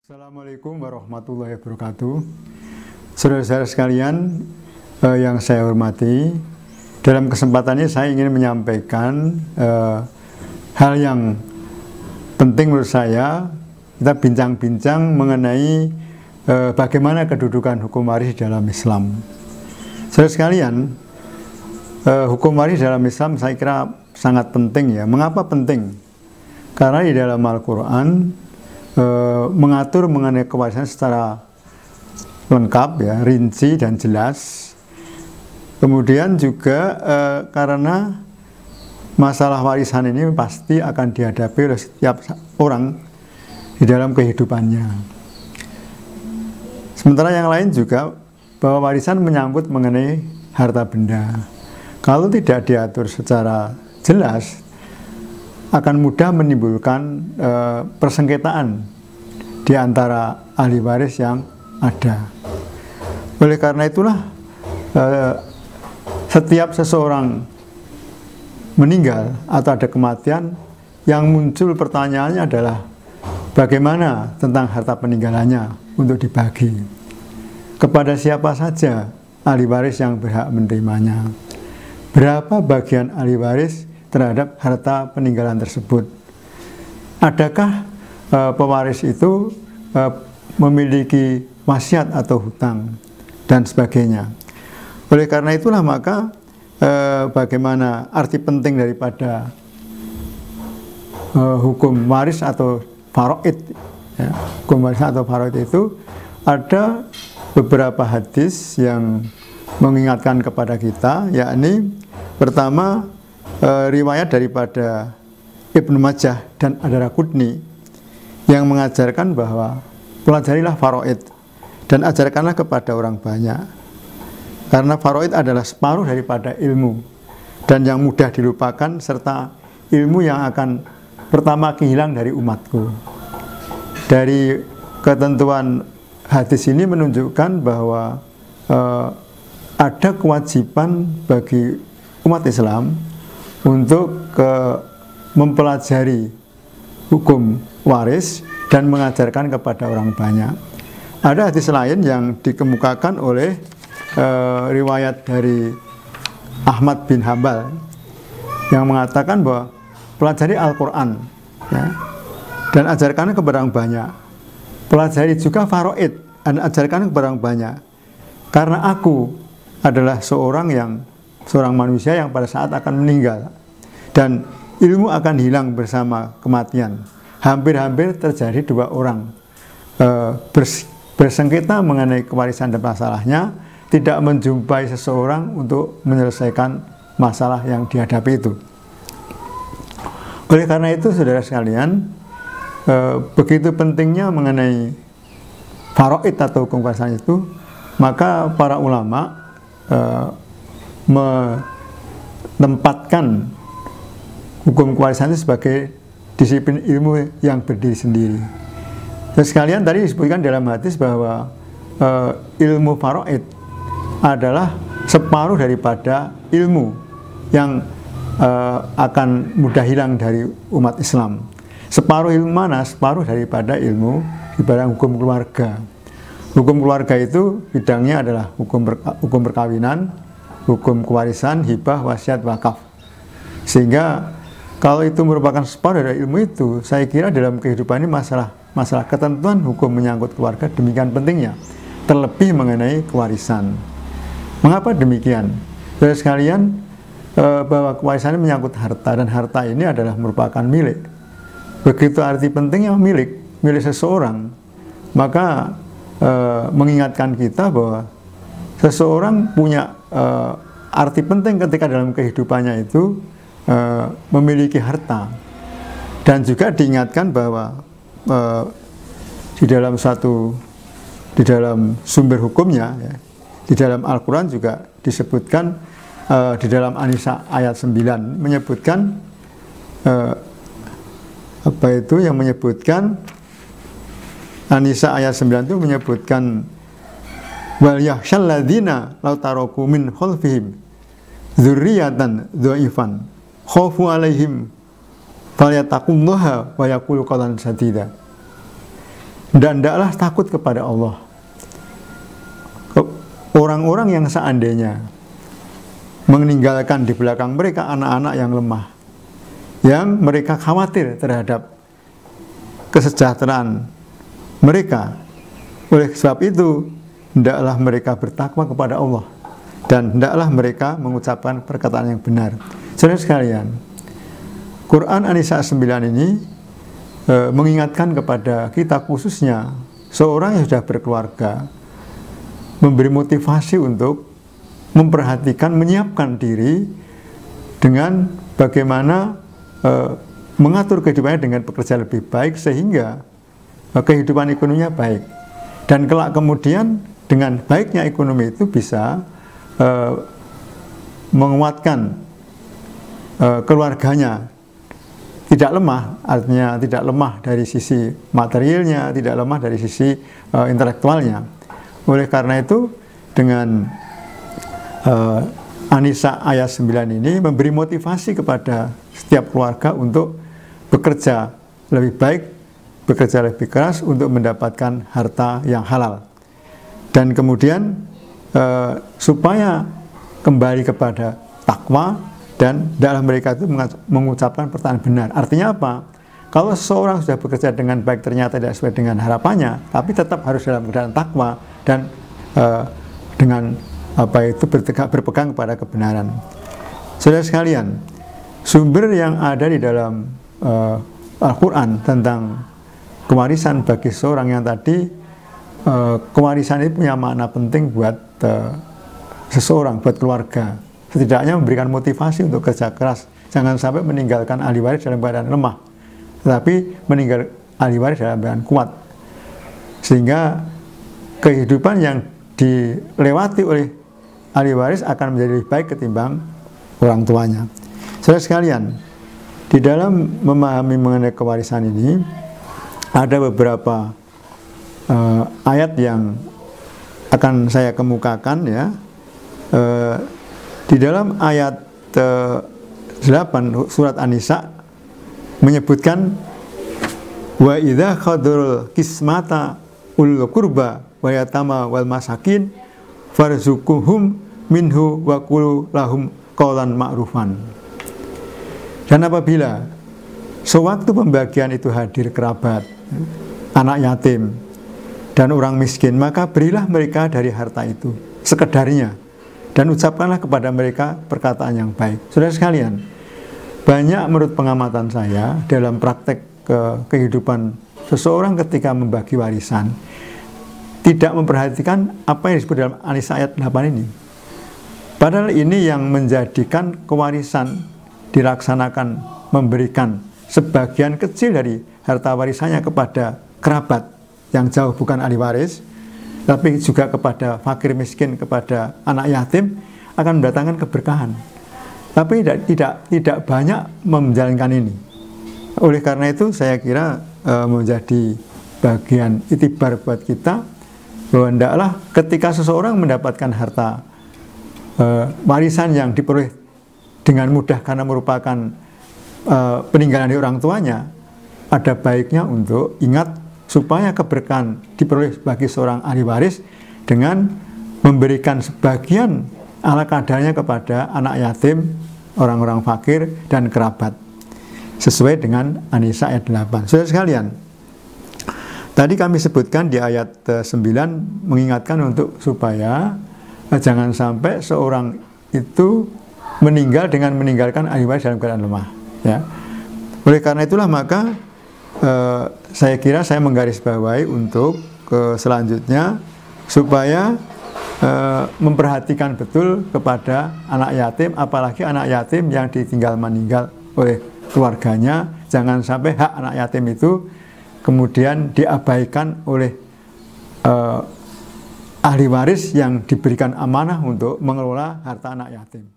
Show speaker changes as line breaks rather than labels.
Assalamualaikum warahmatullahi wabarakatuh. Saudara-saudara sekalian yang saya hormati, dalam kesempatan ini saya ingin menyampaikan hal yang penting menurut saya. Kita bincang-bincang mengenai bagaimana kedudukan hukum waris dalam Islam. Saudara sekalian, hukum waris dalam Islam saya kira sangat penting ya. Mengapa penting? Karena di dalam Al-Quran mengatur mengenai kewarisan secara lengkap ya, rinci dan jelas. Kemudian juga karena masalah warisan ini pasti akan dihadapi oleh setiap orang di dalam kehidupannya. Sementara yang lain juga bahwa warisan menyangkut mengenai harta benda. Kalau tidak diatur secara jelas, akan mudah menimbulkan persengketaan di antara ahli waris yang ada. Oleh karena itulah setiap seseorang meninggal atau ada kematian, yang muncul pertanyaannya adalah bagaimana tentang harta peninggalannya untuk dibagi, kepada siapa saja ahli waris yang berhak menerimanya, berapa bagian ahli waris terhadap harta peninggalan tersebut. Adakah pewaris itu memiliki wasiat atau hutang dan sebagainya. Oleh karena itulah maka bagaimana arti penting daripada hukum waris atau faraid ya, hukum waris atau faraid itu ada beberapa hadis yang mengingatkan kepada kita, yakni pertama riwayat daripada Ibnu Majah dan Ad-Daraqutni yang mengajarkan bahwa pelajarilah faraid dan ajarkanlah kepada orang banyak, karena faraid adalah separuh daripada ilmu dan yang mudah dilupakan, serta ilmu yang akan pertama hilang dari umatku. Dari ketentuan hadis ini menunjukkan bahwa ada kewajiban bagi umat Islam untuk mempelajari hukum waris dan mengajarkan kepada orang banyak. Ada hadis lain yang dikemukakan oleh riwayat dari Ahmad bin Hambal yang mengatakan bahwa pelajari Al-Quran ya, dan ajarkan kepada orang banyak. Pelajari juga faraid dan ajarkan kepada orang banyak, karena aku adalah seorang manusia yang pada saat akan meninggal dan ilmu akan hilang bersama kematian. Hampir-hampir terjadi dua orang bersengketa mengenai kewarisan dan masalahnya, tidak menjumpai seseorang untuk menyelesaikan masalah yang dihadapi itu. Oleh karena itu, saudara sekalian, begitu pentingnya mengenai faraid atau hukum kewarisan itu, maka para ulama menempatkan hukum kewarisan itu sebagai disiplin ilmu yang berdiri sendiri. Dan sekalian tadi disebutkan dalam hadis bahwa ilmu faraid adalah separuh daripada ilmu yang akan mudah hilang dari umat Islam. Separuh ilmu mana? Separuh daripada ilmu ibarat hukum keluarga. Hukum keluarga itu bidangnya adalah hukum perkawinan, hukum kewarisan, hibah, wasiat, wakaf. Sehingga kalau itu merupakan separuh dari ilmu itu, saya kira dalam kehidupan ini masalah ketentuan hukum menyangkut keluarga demikian pentingnya, terlebih mengenai kewarisan. Mengapa demikian? Saudara sekalian, bahwa kewarisan ini menyangkut harta, dan harta ini adalah merupakan milik. Begitu arti pentingnya milik seseorang, maka mengingatkan kita bahwa seseorang punya arti penting ketika dalam kehidupannya itu memiliki harta. Dan juga diingatkan bahwa di dalam sumber hukumnya ya, di dalam Al-Quran juga disebutkan di dalam An-Nisa ayat 9 menyebutkan An-Nisa ayat 9 itu menyebutkan wal yakhshal ladzina law taraku min khalfihim dzurriyyatan dhaifan khafu alaihim falyattaqullaha wa yaqulu qawlan sadida. Dan hendaklah takut kepada Allah. Orang-orang yang seandainya meninggalkan di belakang mereka anak-anak yang lemah, yang mereka khawatir terhadap kesejahteraan mereka. Oleh sebab itu, hendaklah mereka bertakwa kepada Allah dan hendaklah mereka mengucapkan perkataan yang benar. Saudara sekalian, Quran An-Nisa 9 ini mengingatkan kepada kita, khususnya seorang yang sudah berkeluarga, memberi motivasi untuk memperhatikan, menyiapkan diri dengan bagaimana mengatur kehidupannya dengan bekerja lebih baik sehingga kehidupan ekonominya baik. Dan kelak kemudian dengan baiknya ekonomi itu bisa menguatkan keluarganya. Tidak lemah, artinya tidak lemah dari sisi materialnya, tidak lemah dari sisi intelektualnya. Oleh karena itu, dengan An-Nisa ayat 9 ini memberi motivasi kepada setiap keluarga untuk bekerja lebih baik, bekerja lebih keras untuk mendapatkan harta yang halal. Dan kemudian supaya kembali kepada takwa, dan dalam mereka itu mengucapkan perkataan benar. Artinya apa? Kalau seseorang sudah bekerja dengan baik ternyata tidak sesuai dengan harapannya, tapi tetap harus dalam keadaan takwa dan dengan berpegang kepada kebenaran. Saudara sekalian, sumber yang ada di dalam Al-Quran tentang kewarisan bagi seorang yang tadi, kewarisan itu punya makna penting buat seseorang, buat keluarga. Setidaknya memberikan motivasi untuk kerja keras. Jangan sampai meninggalkan ahli waris dalam keadaan lemah, tetapi meninggal ahli waris dalam keadaan kuat. Sehingga kehidupan yang dilewati oleh ahli waris akan menjadi lebih baik ketimbang orang tuanya. Saudara sekalian, di dalam memahami mengenai kewarisan ini, ada beberapa ayat yang akan saya kemukakan ya. Di dalam ayat 8 surat An-Nisa menyebutkan wa idza khadrul kismata ulul qurba wa yatama wal masakin farzuquhum minhu wa qulu lahum qawlan ma'rufan. Dan apabila sewaktu pembagian itu hadir kerabat, anak yatim dan orang miskin, maka berilah mereka dari harta itu sekedarnya dan ucapkanlah kepada mereka perkataan yang baik. Saudara sekalian, banyak menurut pengamatan saya dalam praktek kehidupan seseorang ketika membagi warisan tidak memperhatikan apa yang disebut dalam An-Nisa ayat 8 ini. Padahal ini yang menjadikan kewarisan dilaksanakan, memberikan sebagian kecil dari harta warisannya kepada kerabat yang jauh bukan ahli waris, tapi juga kepada fakir miskin, kepada anak yatim, akan mendatangkan keberkahan. Tapi tidak banyak menjalankan ini. Oleh karena itu saya kira menjadi bagian itibar buat kita bahwa hendaklah ketika seseorang mendapatkan harta warisan yang diperoleh dengan mudah karena merupakan peninggalan dari orang tuanya, ada baiknya untuk ingat supaya keberkahan diperoleh bagi seorang ahli waris dengan memberikan sebagian ala kadarnya kepada anak yatim, orang-orang fakir, dan kerabat. Sesuai dengan An-Nisa ayat 8. Saudara sekalian, tadi kami sebutkan di ayat 9 mengingatkan untuk supaya jangan sampai seorang itu meninggal dengan meninggalkan ahli waris dalam keadaan lemah. Ya. Oleh karena itulah maka saya kira saya menggarisbawahi untuk selanjutnya supaya memperhatikan betul kepada anak yatim, apalagi anak yatim yang ditinggal meninggal oleh keluarganya. Jangan sampai hak anak yatim itu kemudian diabaikan oleh ahli waris yang diberikan amanah untuk mengelola harta anak yatim.